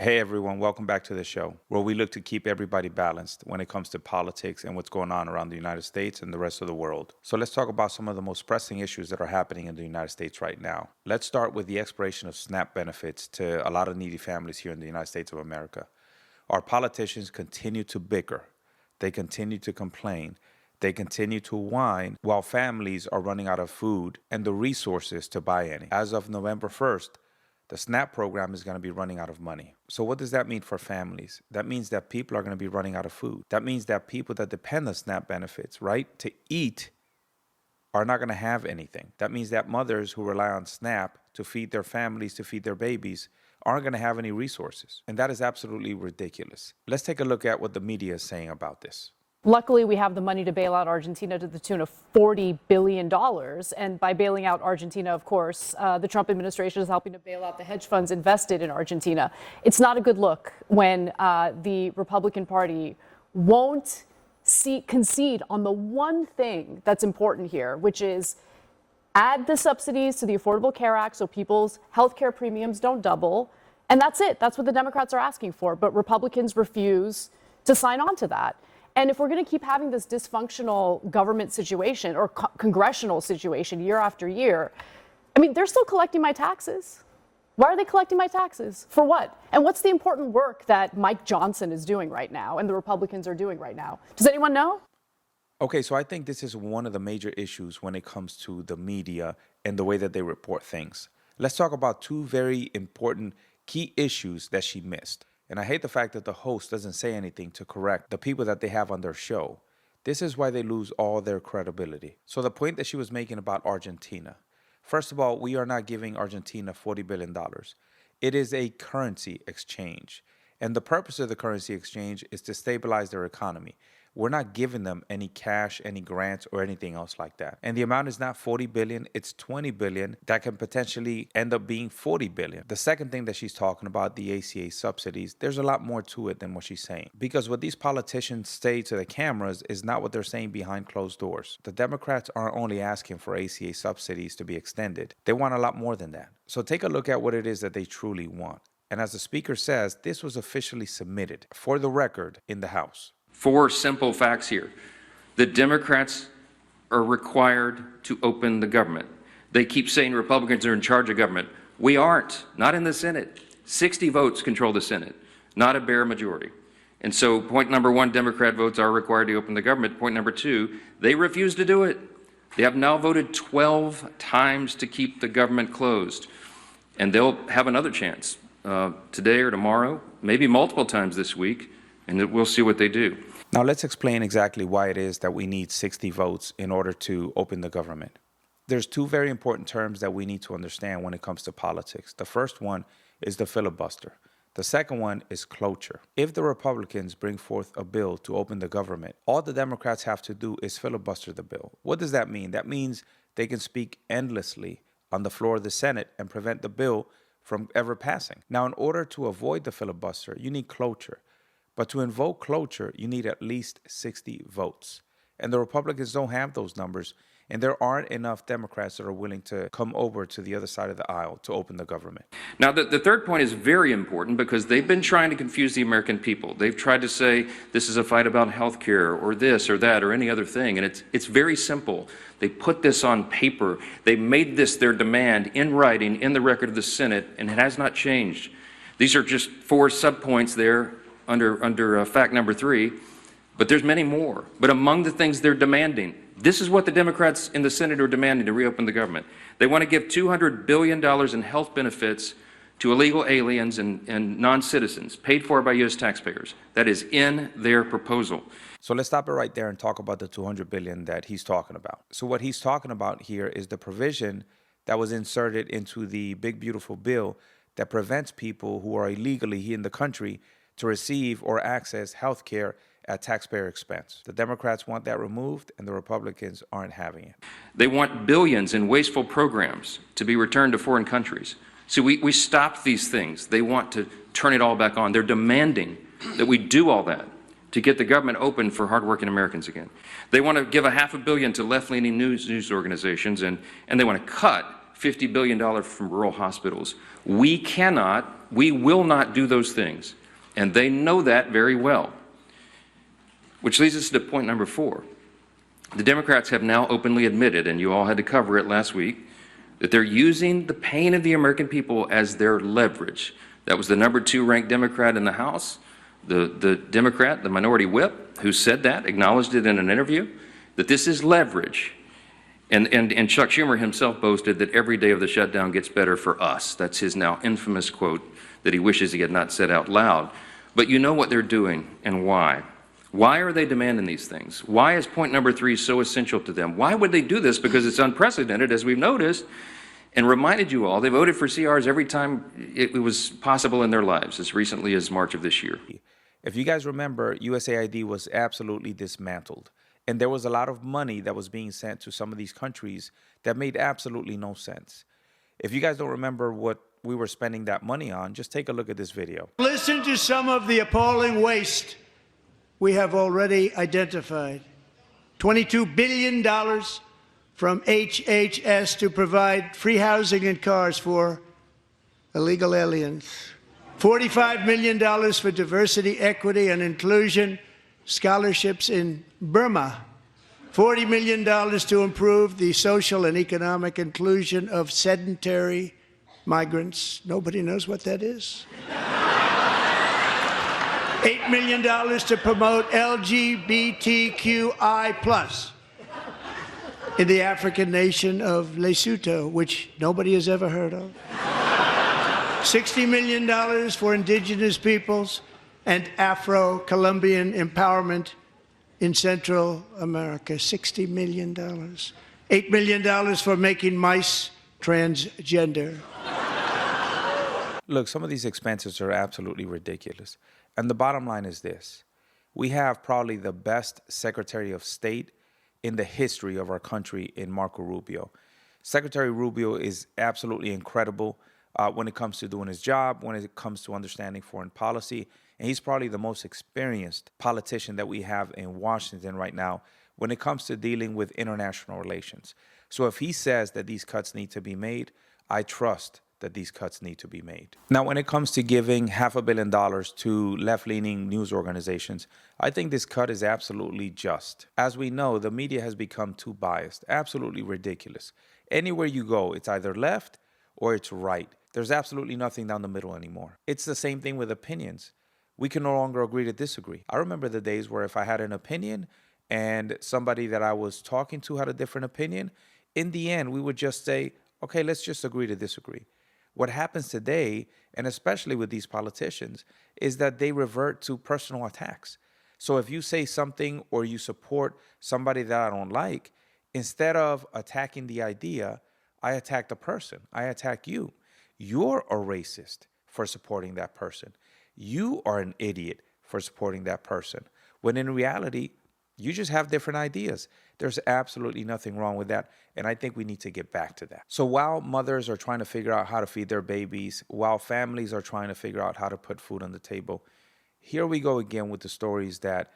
Hey everyone, welcome back to the show, where we look to keep everybody balanced when it comes to politics and what's going on around the United States and the rest of the world. So let's talk about some of the most pressing issues that are happening in the United States right now. Let's start with the expiration of SNAP benefits to a lot of needy families here in the United States of America. Our politicians continue to bicker. They continue to complain. They continue to whine while families are running out of food and the resources to buy any. As of November 1st, the SNAP program is going to be running out of money. So what does that mean for families? That means that people are going to be running out of food. That means that people that depend on SNAP benefits, right, to eat are not going to have anything. That means that mothers who rely on SNAP to feed their families, to feed their babies, aren't going to have any resources. And that is absolutely ridiculous. Let's take a look at what the media is saying about this. Luckily, we have the money to bail out Argentina to the tune of $40 billion. And by bailing out Argentina, of course, the Trump administration is helping to bail out the hedge funds invested in Argentina. It's not a good look when the Republican Party won't concede on the one thing that's important here, which is add the subsidies to the Affordable Care Act so people's health care premiums don't double. And that's it. That's what the Democrats are asking for. But Republicans refuse to sign on to that. And if we're going to keep having this dysfunctional government situation or congressional situation year after year, I mean, they're still collecting my taxes. Why are they collecting my taxes? For what? And what's the important work that Mike Johnson is doing right now and the Republicans are doing right now? Does anyone know? Okay, so I think this is one of the major issues when it comes to the media and the way that they report things. Let's talk about two very important key issues that she missed. And I hate the fact that the host doesn't say anything to correct the people that they have on their show. This is why they lose all their credibility. So the point that she was making about Argentina. First of all, we are not giving Argentina $40 billion. It is a currency exchange. And the purpose of the currency exchange is to stabilize their economy. We're not giving them any cash, any grants, or anything else like that. And the amount is not 40 billion, it's 20 billion that can potentially end up being 40 billion. The second thing that she's talking about, the ACA subsidies, there's a lot more to it than what she's saying. Because what these politicians say to the cameras is not what they're saying behind closed doors. The Democrats aren't only asking for ACA subsidies to be extended. They want a lot more than that. So take a look at what it is that they truly want. And as the speaker says, this was officially submitted for the record in the House. 4 simple facts here. The Democrats are required to open the government. They keep saying Republicans are in charge of government. We aren't, not in the Senate. 60 votes control the Senate, not a bare majority. And so point number 1, Democrat votes are required to open the government. Point number 2, they refuse to do it. They have now voted 12 times to keep the government closed. And they'll have another chance today or tomorrow, maybe multiple times this week, and we'll see what they do. Now let's explain exactly why it is that we need 60 votes in order to open the government. There's 2 very important terms that we need to understand when it comes to politics. The first one is the filibuster. The second one is cloture. If the Republicans bring forth a bill to open the government, all the Democrats have to do is filibuster the bill. What does that mean? That means they can speak endlessly on the floor of the Senate and prevent the bill from ever passing. Now, in order to avoid the filibuster, you need cloture. But to invoke cloture, you need at least 60 votes. And the Republicans don't have those numbers. And there aren't enough Democrats that are willing to come over to the other side of the aisle to open the government. Now, the third point is very important because they've been trying to confuse the American people. They've tried to say this is a fight about health care or this or that or any other thing. And it's very simple. They put this on paper. They made this their demand in writing in the record of the Senate, and it has not changed. These are just 4 subpoints there under fact number 3, but there's many more. But among the things they're demanding, this is what the Democrats in the Senate are demanding to reopen the government. They want to give $200 billion in health benefits to illegal aliens and non-citizens, paid for by U.S. taxpayers. That is in their proposal. So let's stop it right there and talk about the $200 billion that he's talking about. So what he's talking about here is the provision that was inserted into the big, beautiful bill that prevents people who are illegally here in the country to receive or access health care at taxpayer expense. The Democrats want that removed, and the Republicans aren't having it. They want billions in wasteful programs to be returned to foreign countries. So we stopped these things. They want to turn it all back on. They're demanding that we do all that to get the government open for hardworking Americans again. They want to give $500 million to left-leaning news organizations, and they want to cut $50 billion from rural hospitals. We will not do those things. And they know that very well. Which leads us to point number 4. The Democrats have now openly admitted, and you all had to cover it last week, that they're using the pain of the American people as their leverage. That was the number 2 ranked Democrat in the House, the Democrat, the minority whip, who said that, acknowledged it in an interview, that this is leverage. And Chuck Schumer himself boasted that every day of the shutdown gets better for us. That's his now infamous quote that he wishes he had not said out loud. But you know what they're doing and why. Why are they demanding these things? Why is point number 3 so essential to them? Why would they do this? Because it's unprecedented, as we've noticed, and reminded you all, they voted for CRs every time it was possible in their lives, as recently as March of this year. If you guys remember, USAID was absolutely dismantled. And there was a lot of money that was being sent to some of these countries that made absolutely no sense. If you guys don't remember what we were spending that money on, just take a look at this video. Listen to some of the appalling waste we have already identified. $22 billion from HHS to provide free housing and cars for illegal aliens. $45 million for diversity, equity, and inclusion scholarships in Burma. $40 million to improve the social and economic inclusion of sedentary migrants. Nobody knows what that is. $8 million to promote LGBTQI+ in the African nation of Lesotho, which nobody has ever heard of. $60 million for indigenous peoples and Afro-Colombian empowerment in Central America. $60 million. $8 million for making mice transgender. Look, some of these expenses are absolutely ridiculous. And the bottom line is this. We have probably the best Secretary of State in the history of our country in Marco Rubio. Secretary Rubio is absolutely incredible when it comes to doing his job, when it comes to understanding foreign policy. And he's probably the most experienced politician that we have in Washington right now when it comes to dealing with international relations. So if he says that these cuts need to be made, I trust that these cuts need to be made. Now, when it comes to giving $500 million to left-leaning news organizations, I think this cut is absolutely just. As we know, the media has become too biased, absolutely ridiculous. Anywhere you go, it's either left or it's right. There's absolutely nothing down the middle anymore. It's the same thing with opinions. We can no longer agree to disagree. I remember the days where if I had an opinion and somebody that I was talking to had a different opinion, in the end, we would just say, okay, let's just agree to disagree. What happens today, and especially with these politicians, is that they revert to personal attacks. So if you say something or you support somebody that I don't like, instead of attacking the idea, I attack the person. I attack you. You're a racist for supporting that person. You are an idiot for supporting that person. When in reality, you just have different ideas. There's absolutely nothing wrong with that. And I think we need to get back to that. So while mothers are trying to figure out how to feed their babies, while families are trying to figure out how to put food on the table, here we go again with the stories that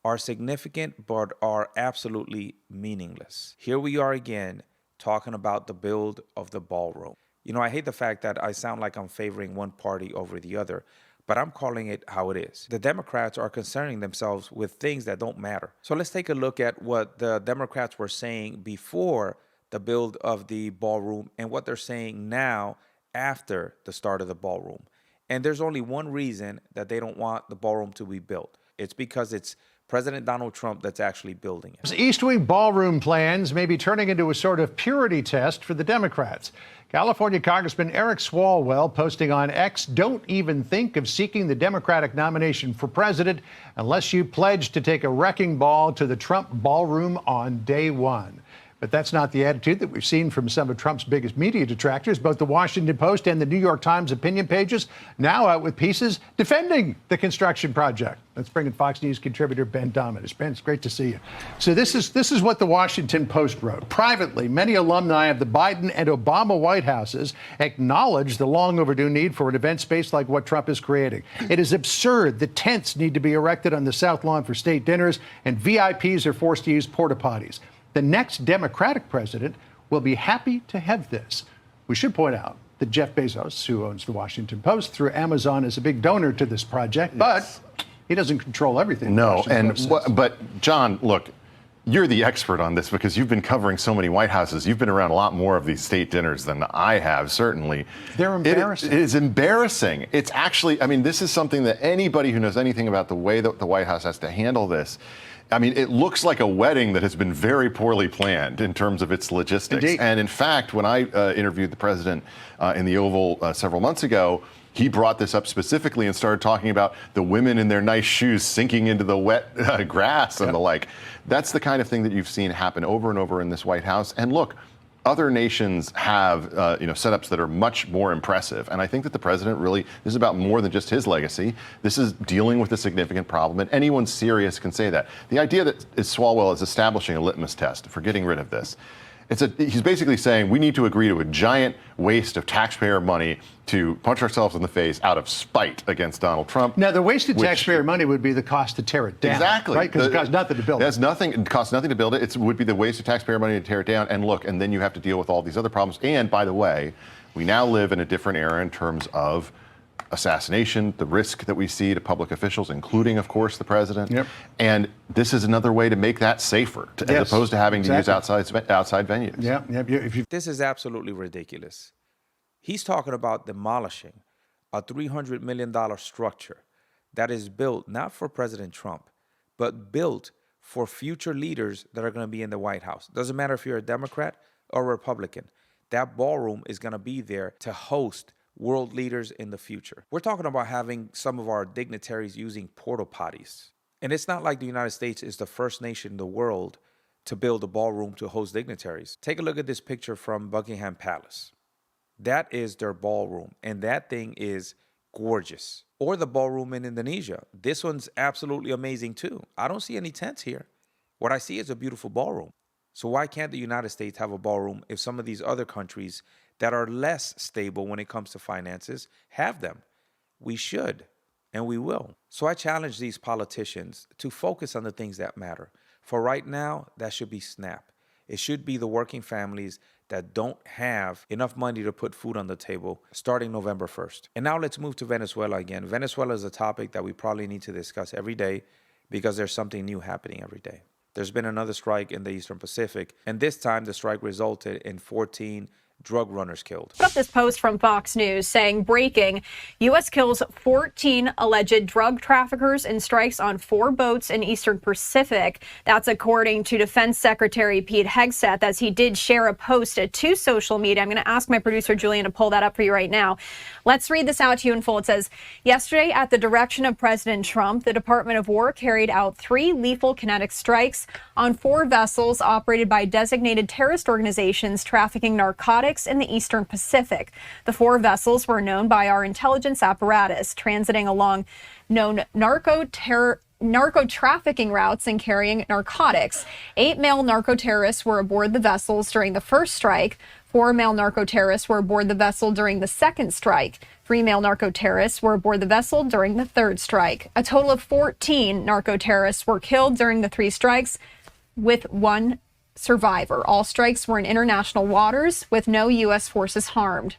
are significant but are absolutely meaningless. Here we are again talking about the build of the ballroom. You know, I hate the fact that I sound like I'm favoring one party over the other, but I'm calling it how it is. The Democrats are concerning themselves with things that don't matter. So let's take a look at what the Democrats were saying before the build of the ballroom and what they're saying now after the start of the ballroom. And there's only one reason that they don't want the ballroom to be built. It's because it's President Donald Trump that's actually building it. East Wing ballroom plans may be turning into a sort of purity test for the Democrats. California Congressman Eric Swalwell posting on X, "Don't even think of seeking the Democratic nomination for president unless you pledge to take a wrecking ball to the Trump ballroom on day one." But that's not the attitude that we've seen from some of Trump's biggest media detractors. Both the Washington Post and the New York Times opinion pages now out with pieces defending the construction project. Let's bring in Fox News contributor Ben Dominus. Ben, it's great to see you. So this is what the Washington Post wrote. Privately, many alumni of the Biden and Obama White Houses acknowledge the long overdue need for an event space like what Trump is creating. It is absurd that tents need to be erected on the South Lawn for state dinners and VIPs are forced to use porta potties. The next Democratic president will be happy to have this. We should point out that Jeff Bezos, who owns the Washington Post, through Amazon, is a big donor to this project, but he doesn't control everything. No, but John, look, you're the expert on this because you've been covering so many White Houses. You've been around a lot more of these state dinners than I have, certainly. They're embarrassing. It is embarrassing. It's actually, I mean, this is something that anybody who knows anything about the way that the White House has to handle this, I mean, it looks like a wedding that has been very poorly planned in terms of its logistics. Indeed. And in fact, when I interviewed the president in the Oval several months ago, he brought this up specifically and started talking about the women in their nice shoes sinking into the wet grass and the like. That's the kind of thing that you've seen happen over and over in this White House. And look, other nations have setups that are much more impressive. And I think that the president really, this is about more than just his legacy. This is dealing with a significant problem, and anyone serious can say that. The idea that Swalwell is establishing a litmus test for getting rid of this, he's basically saying we need to agree to a giant waste of taxpayer money to punch ourselves in the face out of spite against Donald Trump. Now, the wasted taxpayer money would be the cost to tear it down. Exactly. Right? Because it costs nothing to build it. It costs nothing to build it. It would be the waste of taxpayer money to tear it down. And look, and then you have to deal with all these other problems. And by the way, we now live in a different era in terms of assassination, the risk that we see to public officials, including, of course, the president. Yep. And this is another way to make that safer, as opposed to having to use outside venues. Yeah. This is absolutely ridiculous. He's talking about demolishing a $300 million structure that is built not for President Trump, but built for future leaders that are going to be in the White House. Doesn't matter if you're a Democrat or a Republican. That ballroom is going to be there to host world leaders in the future. We're talking about having some of our dignitaries using porta potties. And it's not like the United States is the first nation in the world to build a ballroom to host dignitaries. Take a look at this picture from Buckingham Palace. That is their ballroom, and that thing is gorgeous. Or the ballroom in Indonesia. This one's absolutely amazing too. I don't see any tents here. What I see is a beautiful ballroom. So why can't the United States have a ballroom if some of these other countries that are less stable when it comes to finances have them? We should, and we will. So I challenge these politicians to focus on the things that matter. For right now, that should be SNAP. It should be the working families that don't have enough money to put food on the table starting November 1st. And now let's move to Venezuela again. Venezuela is a topic that we probably need to discuss every day because there's something new happening every day. There's been another strike in the Eastern Pacific, and this time the strike resulted in 14 drug runners killed. Put up this post from Fox News saying, breaking, U.S. kills 14 alleged drug traffickers in strikes on 4 boats in Eastern Pacific. That's according to Defense Secretary Pete Hegseth, as he did share a post to social media. I'm going to ask my producer, Julian, to pull that up for you right now. Let's read this out to you in full. It says, yesterday, at the direction of President Trump, the Department of War carried out 3 lethal kinetic strikes on 4 vessels operated by designated terrorist organizations trafficking narcotics in the Eastern Pacific. The 4 vessels were known by our intelligence apparatus, transiting along known narco trafficking routes and carrying narcotics. 8 male narco-terrorists were aboard the vessels during the first strike. 4 male narco-terrorists were aboard the vessel during the second strike. 3 male narco-terrorists were aboard the vessel during the third strike. A total of 14 narco-terrorists were killed during the 3 strikes, with 1 survivor. All strikes were in international waters with no U.S. forces harmed.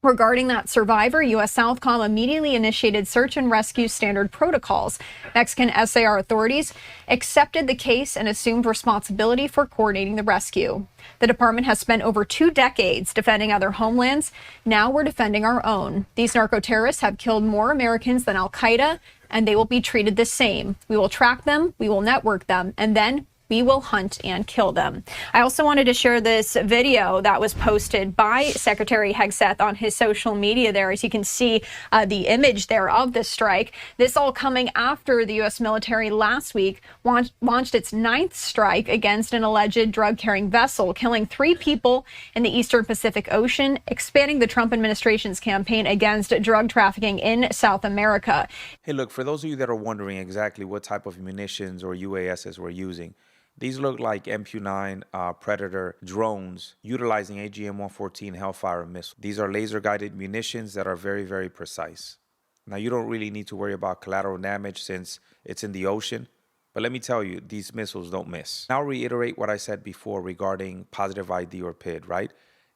Regarding that survivor, U.S. Southcom immediately initiated search and rescue standard protocols. Mexican SAR authorities accepted the case and assumed responsibility for coordinating the rescue. The department has spent over 2 decades defending other homelands. Now we're defending our own. These narco-terrorists have killed more Americans than Al-Qaeda, and they will be treated the same. We will track them, we will network them, and then we will hunt and kill them. I also wanted to share this video that was posted by Secretary Hegseth on his social media there. As you can see the image there of the strike. This all coming after the U.S. military last week launched its 9th strike against an alleged drug-carrying vessel, killing 3 people in the Eastern Pacific Ocean, expanding the Trump administration's campaign against drug trafficking in South America. Hey, look, for those of you that are wondering exactly what type of munitions or UASs we're using, these look like MQ-9 Predator drones utilizing AGM-114 Hellfire missiles. These are laser-guided munitions that are very, very precise. Now, you don't really need to worry about collateral damage since it's in the ocean. But let me tell you, these missiles don't miss. Now, I'll reiterate what I said before regarding positive ID or PID, right?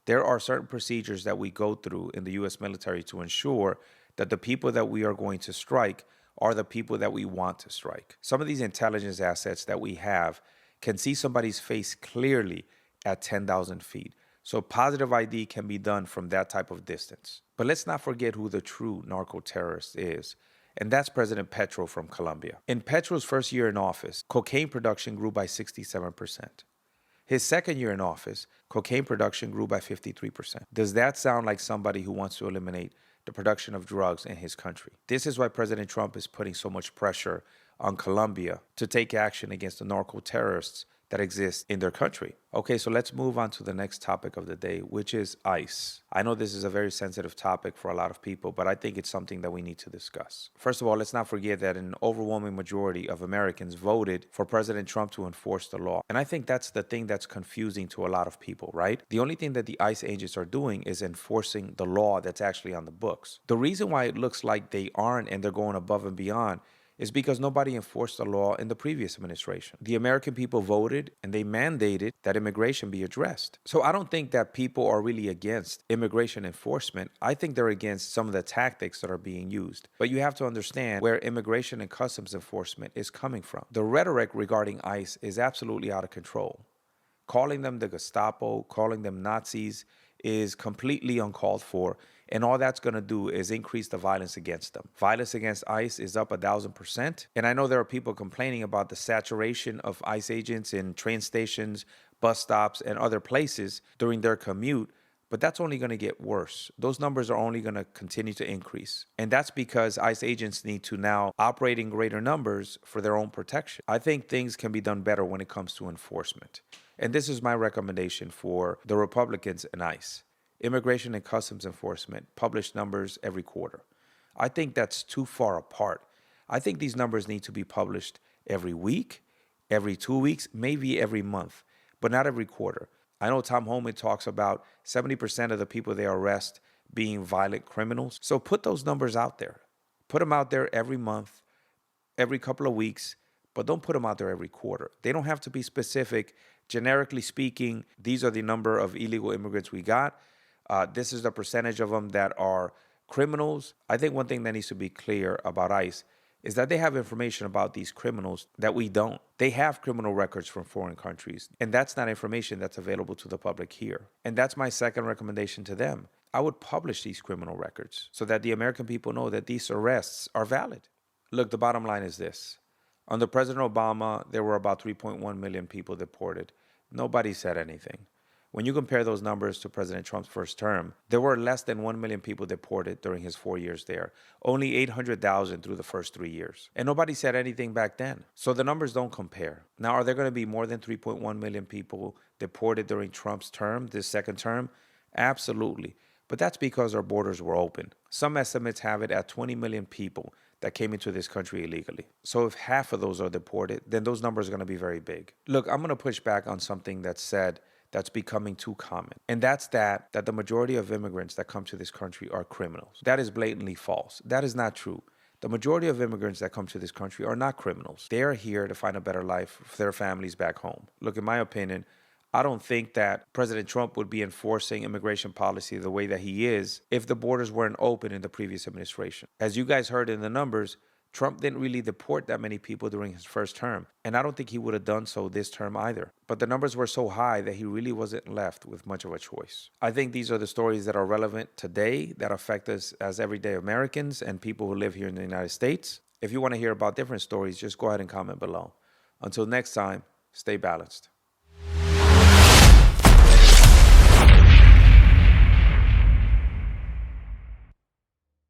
There are certain procedures that we go through in the U.S. military to ensure that the people that we are going to strike are the people that we want to strike. Some of these intelligence assets that we have can see somebody's face clearly at 10,000 feet. So positive ID can be done from that type of distance. But let's not forget who the true narco-terrorist is, and that's President Petro from Colombia. In Petro's first year in office, cocaine production grew by 67%. His second year in office, cocaine production grew by 53%. Does that sound like somebody who wants to eliminate the production of drugs in his country? This is why President Trump is putting so much pressure on Colombia to take action against the narco-terrorists that exist in their country. Okay, so let's move on to the next topic of the day, which is ICE. I know this is a very sensitive topic for a lot of people, but I think it's something that we need to discuss. First of all, let's not forget that an overwhelming majority of Americans voted for President Trump to enforce the law. And I think that's the thing that's confusing to a lot of people, right? The only thing that the ICE agents are doing is enforcing the law that's actually on the books. The reason why it looks like they aren't and they're going above and beyond is because nobody enforced the law in the previous administration. The American people voted and they mandated that immigration be addressed. So I don't think that people are really against immigration enforcement. I think they're against some of the tactics that are being used. But you have to understand where immigration and customs enforcement is coming from. The rhetoric regarding ICE is absolutely out of control. Calling them the Gestapo, calling them Nazis is completely uncalled for. And all that's going to do is increase the violence against them. Violence against ICE is up 1,000%. And I know there are people complaining about the saturation of ICE agents in train stations, bus stops, and other places during their commute. But that's only going to get worse. Those numbers are only going to continue to increase. And that's because ICE agents need to now operate in greater numbers for their own protection. I think things can be done better when it comes to enforcement. And this is my recommendation for the Republicans and ICE. Immigration and Customs Enforcement publish numbers every quarter. I think that's too far apart. I think these numbers need to be published every week, every 2 weeks, maybe every month, but not every quarter. I know Tom Homan talks about 70% of the people they arrest being violent criminals. So put those numbers out there. Put them out there every month, every couple of weeks, but don't put them out there every quarter. They don't have to be specific. Generically speaking, these are the number of illegal immigrants we got. This is the percentage of them that are criminals. I think one thing that needs to be clear about ICE is that they have information about these criminals that we don't. They have criminal records from foreign countries, and that's not information that's available to the public here. And that's my second recommendation to them. I would publish these criminal records so that the American people know that these arrests are valid. Look, the bottom line is this. Under President Obama, there were about 3.1 million people deported. Nobody said anything. When you compare those numbers to President Trump's first term, there were less than 1 million people deported during his 4 years there. Only 800,000 through the first 3 years. And nobody said anything back then. So the numbers don't compare. Now, are there going to be more than 3.1 million people deported during Trump's term, this second term? Absolutely. But that's because our borders were open. Some estimates have it at 20 million people that came into this country illegally. So if half of those are deported, then those numbers are going to be very big. Look, I'm going to push back on something that's said that's becoming too common. And that's that the majority of immigrants that come to this country are criminals. That is blatantly false. That is not true. The majority of immigrants that come to this country are not criminals. They are here to find a better life for their families back home. Look, in my opinion, I don't think that President Trump would be enforcing immigration policy the way that he is if the borders weren't open in the previous administration. As you guys heard in the numbers, Trump didn't really deport that many people during his first term, and I don't think he would have done so this term either. But the numbers were so high that he really wasn't left with much of a choice. I think these are the stories that are relevant today, that affect us as everyday Americans and people who live here in the United States. If you want to hear about different stories, just go ahead and comment below. Until next time, stay balanced.